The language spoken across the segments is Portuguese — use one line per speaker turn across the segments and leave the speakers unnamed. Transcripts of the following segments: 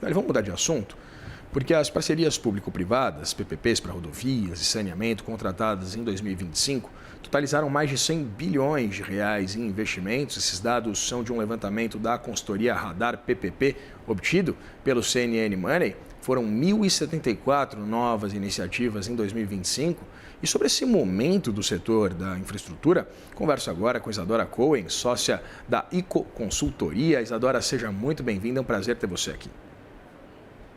Olha, vamos mudar de assunto, porque as parcerias público-privadas, PPPs para rodovias e saneamento contratadas em 2025 totalizaram mais de 100 bilhões de reais em investimentos. Esses dados são de um levantamento da consultoria Radar PPP, obtido pelo CNN Money. Foram 1.074 novas iniciativas em 2025. E sobre esse momento do setor da infraestrutura, converso agora com Isadora Cohen, sócia da ICO Consultoria. Isadora, seja muito bem-vinda, é um prazer ter você aqui.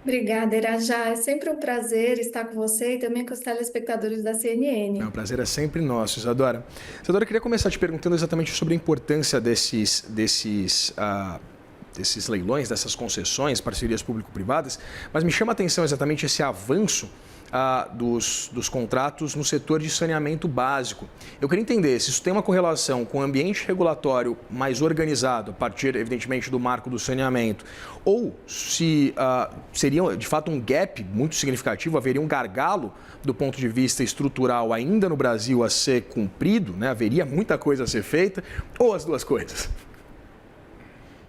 Obrigada, Irajá. É sempre um prazer estar com você e também com os telespectadores da
O
CNN.
prazer é sempre nosso, Isadora. Isadora, eu queria começar te perguntando exatamente sobre a importância desses leilões, dessas concessões, parcerias público-privadas, mas me chama a atenção exatamente esse avanço dos contratos no setor de saneamento básico. Eu queria entender se isso tem uma correlação com o ambiente regulatório mais organizado, a partir, evidentemente, do marco do saneamento, ou se seria, de fato, um gap muito significativo, haveria um gargalo do ponto de vista estrutural ainda no Brasil a ser cumprido, né? Haveria muita coisa a ser feita, ou as duas coisas?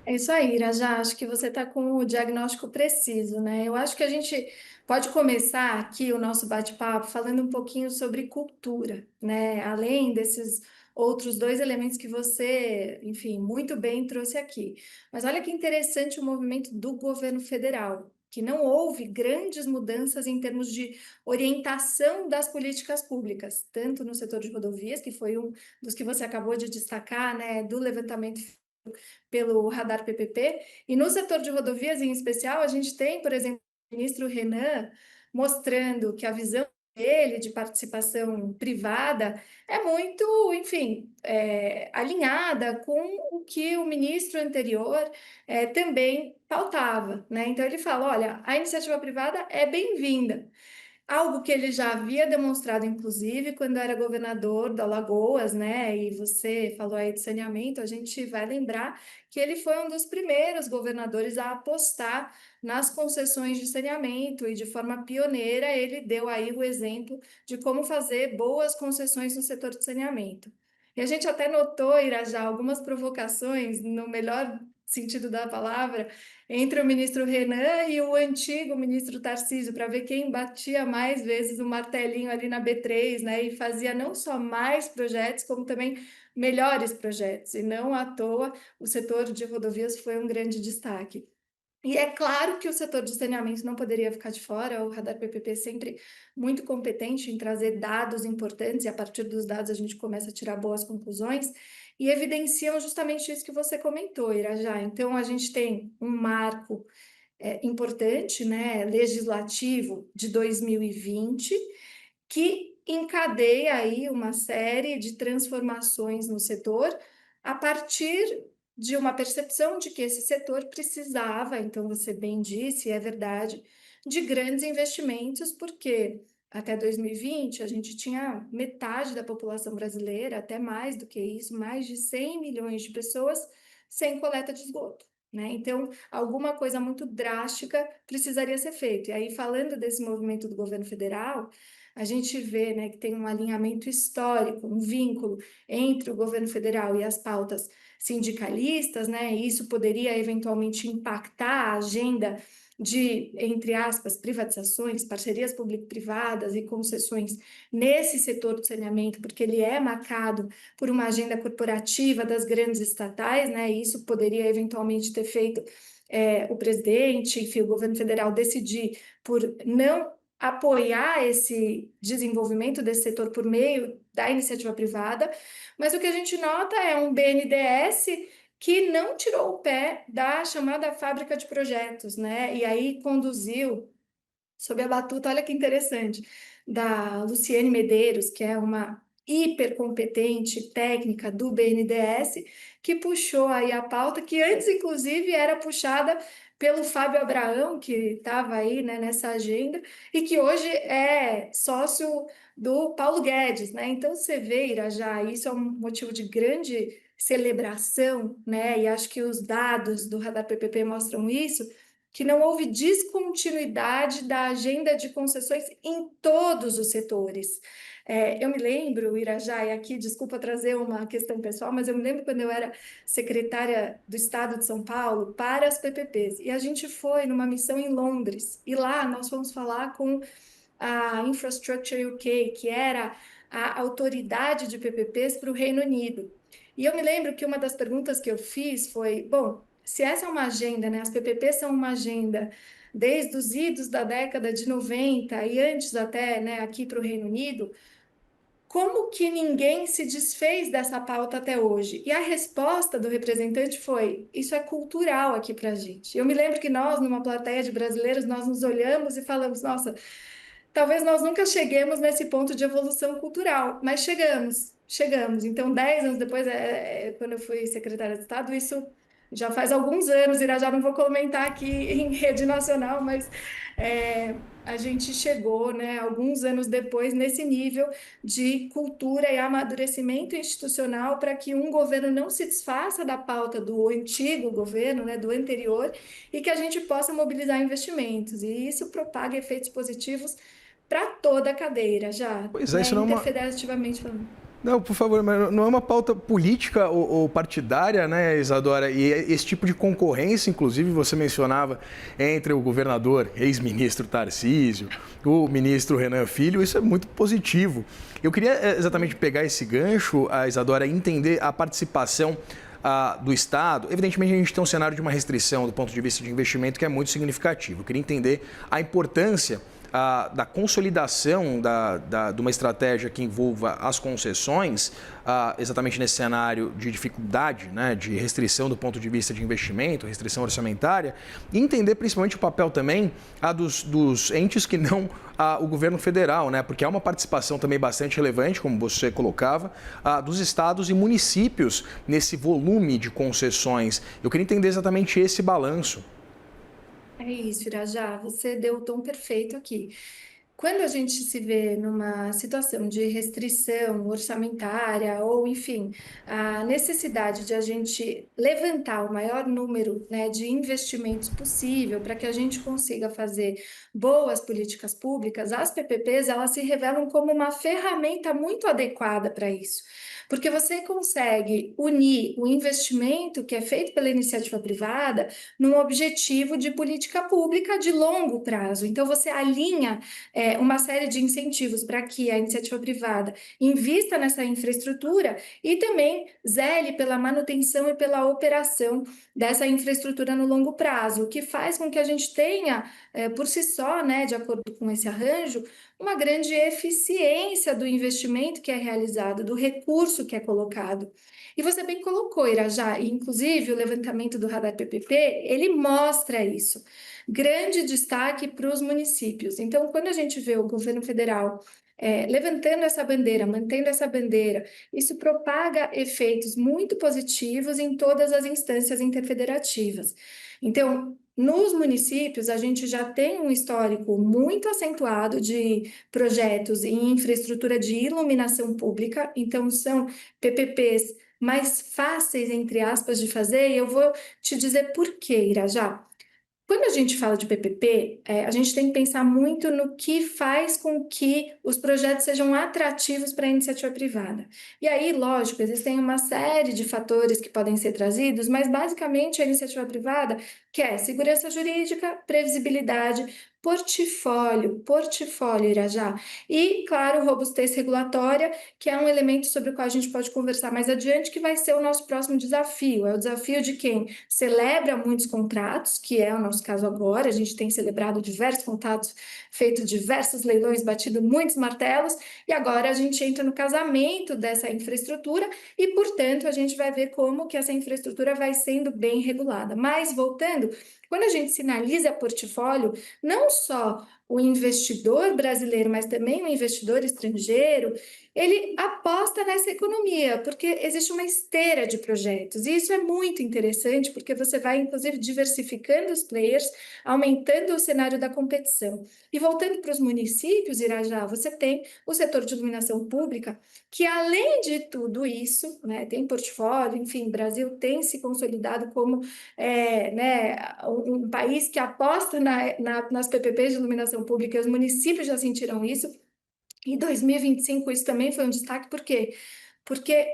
É isso aí, Irajá. Acho que você está com o diagnóstico preciso, né? Eu acho que a gente pode começar aqui o nosso bate-papo falando um pouquinho sobre cultura, né? Além desses outros dois elementos que você, enfim, muito bem trouxe aqui. Mas olha que interessante o movimento do governo federal, que não houve grandes mudanças em termos de orientação das políticas públicas, tanto no setor de rodovias, que foi um dos que você acabou de destacar, né, do levantamento pelo Radar PPP. E no setor de rodovias, em especial, a gente tem, por exemplo, o ministro Renan mostrando que a visão dele de participação privada é muito, enfim, alinhada com o que o ministro anterior também pautava, né? Então ele fala, olha, a iniciativa privada é bem-vinda. Algo que ele já havia demonstrado, inclusive, quando era governador do Alagoas, né? E você falou aí de saneamento, a gente vai lembrar que ele foi um dos primeiros governadores a apostar nas concessões de saneamento e de forma pioneira ele deu aí o exemplo de como fazer boas concessões no setor de saneamento. E a gente até notou, Irajá, algumas provocações, no melhor sentido da palavra, entre o ministro Renan e o antigo ministro Tarcísio, para ver quem batia mais vezes o martelinho ali na B3, né? E fazia não só mais projetos, como também melhores projetos. E não à toa o setor de rodovias foi um grande destaque. E é claro que o setor de saneamento não poderia ficar de fora, o Radar PPP é sempre muito competente em trazer dados importantes, e a partir dos dados a gente começa a tirar boas conclusões, e evidenciam justamente isso que você comentou, Irajá. Então, a gente tem um marco importante, né, legislativo de 2020, que encadeia aí uma série de transformações no setor a partir de uma percepção de que esse setor precisava, então você bem disse, é verdade, de grandes investimentos, porque até 2020 a gente tinha metade da população brasileira, até mais do que isso, mais de 100 milhões de pessoas sem coleta de esgoto. Né? Então, alguma coisa muito drástica precisaria ser feita. E aí, falando desse movimento do governo federal, a gente vê, né, que tem um alinhamento histórico, um vínculo entre o governo federal e as pautas sindicalistas, né? E isso poderia eventualmente impactar a agenda de, entre aspas, privatizações, parcerias público-privadas e concessões nesse setor do saneamento, porque ele é marcado por uma agenda corporativa das grandes estatais, né? E isso poderia eventualmente ter feito o presidente, enfim, o governo federal decidir por não apoiar esse desenvolvimento desse setor por meio da iniciativa privada, mas o que a gente nota é um BNDES que não tirou o pé da chamada fábrica de projetos, né? E aí conduziu sob a batuta, olha que interessante, da Luciene Medeiros, que é uma hipercompetente técnica do BNDES, que puxou aí a pauta, que antes, inclusive, era puxada pelo Fábio Abraão, que estava aí, né, nessa agenda, e que hoje é sócio do Paulo Guedes, né? Então, você vê, Irajá, isso é um motivo de grande celebração, né? E acho que os dados do Radar PPP mostram isso, que não houve descontinuidade da agenda de concessões em todos os setores. Eu me lembro, Irajá, e aqui, desculpa trazer uma questão pessoal, mas eu me lembro quando eu era secretária do Estado de São Paulo para as PPPs, e a gente foi numa missão em Londres, e lá nós fomos falar com a Infrastructure UK, que era a autoridade de PPPs para o Reino Unido. E eu me lembro que uma das perguntas que eu fiz foi, bom, se essa é uma agenda, né, as PPPs são uma agenda desde os idos da década de 90 e antes até, né, aqui para o Reino Unido, como que ninguém se desfez dessa pauta até hoje? E a resposta do representante foi: isso é cultural aqui para a gente. Eu me lembro que nós, numa plateia de brasileiros, nós nos olhamos e falamos: nossa, talvez nós nunca cheguemos nesse ponto de evolução cultural, mas chegamos, chegamos. Então, 10 anos depois, quando eu fui secretária de Estado, isso já faz alguns anos, já não vou comentar aqui em rede nacional, mas a gente chegou, né, alguns anos depois, nesse nível de cultura e amadurecimento institucional para que um governo não se desfaça da pauta do antigo governo, né, do anterior, e que a gente possa mobilizar investimentos. E isso propaga efeitos positivos para toda a cadeira já,
Pois é,
né,
isso não é uma...
interfederativamente falando.
Não, por favor, mas não é uma pauta política ou partidária, né, Isadora? E esse tipo de concorrência, inclusive, você mencionava entre o governador, ex-ministro Tarcísio, o ministro Renan Filho, isso é muito positivo. Eu queria exatamente pegar esse gancho, a Isadora, e entender a participação do Estado. Evidentemente, a gente tem um cenário de uma restrição do ponto de vista de investimento que é muito significativo. Eu queria entender a importância da consolidação de uma estratégia que envolva as concessões, exatamente nesse cenário de dificuldade, né, de restrição do ponto de vista de investimento, restrição orçamentária, e entender principalmente o papel também dos entes que não o governo federal, né, porque há uma participação também bastante relevante, como você colocava, dos estados e municípios nesse volume de concessões. Eu queria entender exatamente esse balanço.
É isso, Irajá, você deu o tom perfeito aqui. Quando a gente se vê numa situação de restrição orçamentária ou, enfim, a necessidade de a gente levantar o maior número, né, de investimentos possível para que a gente consiga fazer boas políticas públicas, as PPPs, elas se revelam como uma ferramenta muito adequada para isso. Porque você consegue unir o investimento que é feito pela iniciativa privada num objetivo de política pública de longo prazo. Então, você alinha uma série de incentivos para que a iniciativa privada invista nessa infraestrutura e também zele pela manutenção e pela operação dessa infraestrutura no longo prazo, o que faz com que a gente tenha, por si só, né, de acordo com esse arranjo, uma grande eficiência do investimento que é realizado, do recurso que é colocado. E você bem colocou, Irajá, e inclusive o levantamento do Radar PPP, ele mostra isso. Grande destaque para os municípios. Então, quando a gente vê o governo federal levantando essa bandeira, mantendo essa bandeira, isso propaga efeitos muito positivos em todas as instâncias interfederativas. Então, nos municípios, a gente já tem um histórico muito acentuado de projetos em infraestrutura de iluminação pública, então são PPPs mais fáceis, entre aspas, de fazer, e eu vou te dizer por quê, Irajá. Quando a gente fala de PPP, a gente tem que pensar muito no que faz com que os projetos sejam atrativos para a iniciativa privada. E aí, lógico, existem uma série de fatores que podem ser trazidos, mas basicamente a iniciativa privada quer segurança jurídica, previsibilidade, portfólio, Irajá. E, claro, robustez regulatória, que é um elemento sobre o qual a gente pode conversar mais adiante, que vai ser o nosso próximo desafio. É o desafio de quem celebra muitos contratos, que é o nosso caso agora, a gente tem celebrado diversos contratos, feito diversos leilões, batido muitos martelos, e agora a gente entra no casamento dessa infraestrutura e, portanto, a gente vai ver como que essa infraestrutura vai sendo bem regulada. Mas, voltando, quando a gente sinaliza portfólio, não só o investidor brasileiro, mas também o investidor estrangeiro, ele aposta nessa economia, porque existe uma esteira de projetos. E isso é muito interessante, porque você vai, inclusive, diversificando os players, aumentando o cenário da competição. E voltando para os municípios, Irajá, você tem o setor de iluminação pública, que além de tudo isso, né, tem portfólio, enfim, o Brasil tem se consolidado como né, um país que aposta nas PPPs de iluminação pública, e os municípios já sentiram isso. Em 2025, isso também foi um destaque, por quê? Porque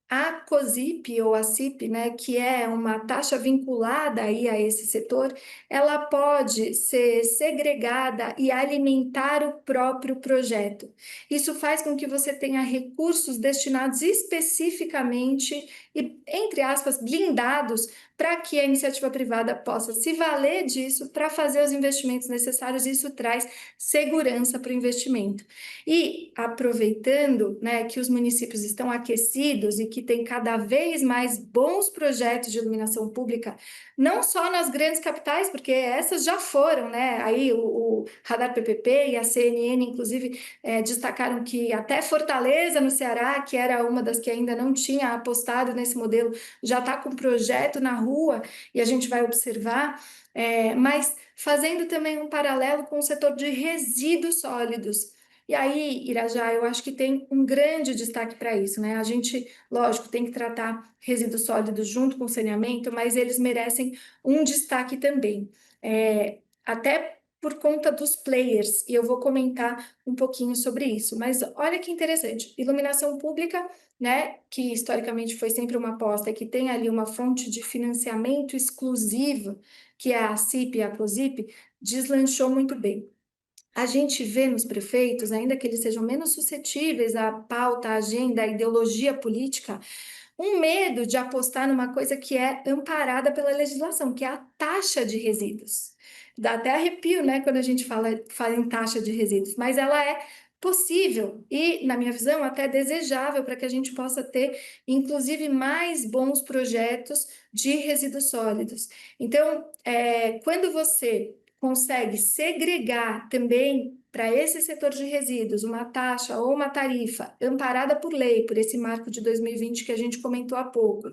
a COSIP ou a CIP, né, que é uma taxa vinculada aí a esse setor, ela pode ser segregada e alimentar o próprio projeto. Isso faz com que você tenha recursos destinados especificamente e, entre aspas, blindados para que a iniciativa privada possa se valer disso para fazer os investimentos necessários. Isso traz segurança para o investimento. E aproveitando, né, que os municípios estão aquecidos e que tem cada vez mais bons projetos de iluminação pública, não só nas grandes capitais, porque essas já foram, né? Aí o Radar PPP e a CNN, inclusive, destacaram que até Fortaleza, no Ceará, que era uma das que ainda não tinha apostado nesse modelo, já está com projeto na rua e a gente vai observar. Mas fazendo também um paralelo com o setor de resíduos sólidos. E aí, Irajá, eu acho que tem um grande destaque para isso, né? A gente, lógico, tem que tratar resíduos sólidos junto com o saneamento, mas eles merecem um destaque também. Até por conta dos players, e eu vou comentar um pouquinho sobre isso. Mas olha que interessante, iluminação pública, né, que historicamente foi sempre uma aposta, que tem ali uma fonte de financiamento exclusiva, que é a CIP e a COSIP, deslanchou muito bem. A gente vê nos prefeitos, ainda que eles sejam menos suscetíveis à pauta, à agenda, à ideologia política, um medo de apostar numa coisa que é amparada pela legislação, que é a taxa de resíduos. Dá até arrepio, né, quando a gente fala em taxa de resíduos, mas ela é possível e, na minha visão, até desejável para que a gente possa ter, inclusive, mais bons projetos de resíduos sólidos. Então, quando você consegue segregar também para esse setor de resíduos uma taxa ou uma tarifa amparada por lei, por esse marco de 2020 que a gente comentou há pouco,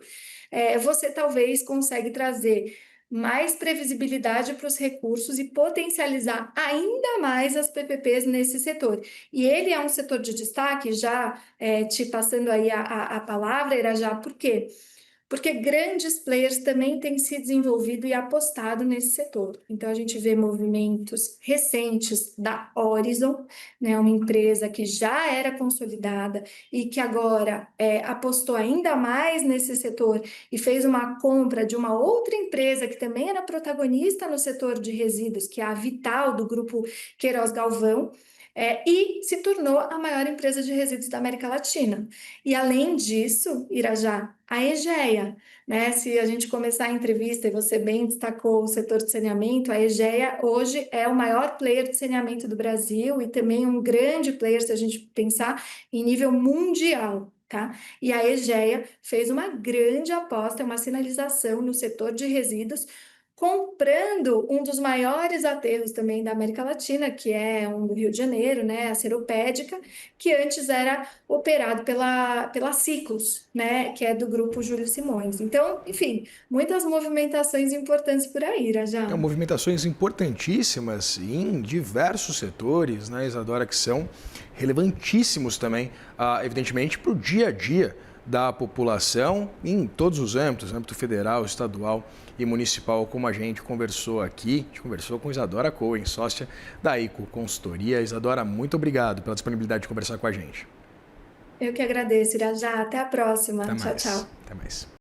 você talvez consegue trazer mais previsibilidade para os recursos e potencializar ainda mais as PPPs nesse setor. E ele é um setor de destaque, já te passando aí a palavra, Irajá, por quê? Porque grandes players também têm se desenvolvido e apostado nesse setor. Então, a gente vê movimentos recentes da Horizon, né, uma empresa que já era consolidada e que agora apostou ainda mais nesse setor e fez uma compra de uma outra empresa que também era protagonista no setor de resíduos, que é a Vital, do grupo Queiroz Galvão, e se tornou a maior empresa de resíduos da América Latina. E além disso, Irajá, a Egea, né? Se a gente começar a entrevista, e você bem destacou o setor de saneamento, a Egea hoje é o maior player de saneamento do Brasil e também um grande player, se a gente pensar, em nível mundial. Tá? E a Egea fez uma grande aposta, uma sinalização no setor de resíduos, comprando um dos maiores aterros também da América Latina, que é um do Rio de Janeiro, né, a Seropédica, que antes era operado pela Ciclus, né, que é do grupo Júlio Simões. Então, enfim, muitas movimentações importantes por aí, Rajá.
Movimentações importantíssimas em diversos setores, né, Isadora, que são relevantíssimos também, evidentemente, para o dia a dia da população em todos os âmbitos, âmbito federal, estadual e municipal, como a gente conversou aqui. A gente conversou com Isadora Cohen, sócia da ICO Consultoria. Isadora, muito obrigado pela disponibilidade de conversar com a gente.
Eu que agradeço, Irajá. Até a próxima.
Até
Tchau,
mais.
tchau.
Até mais.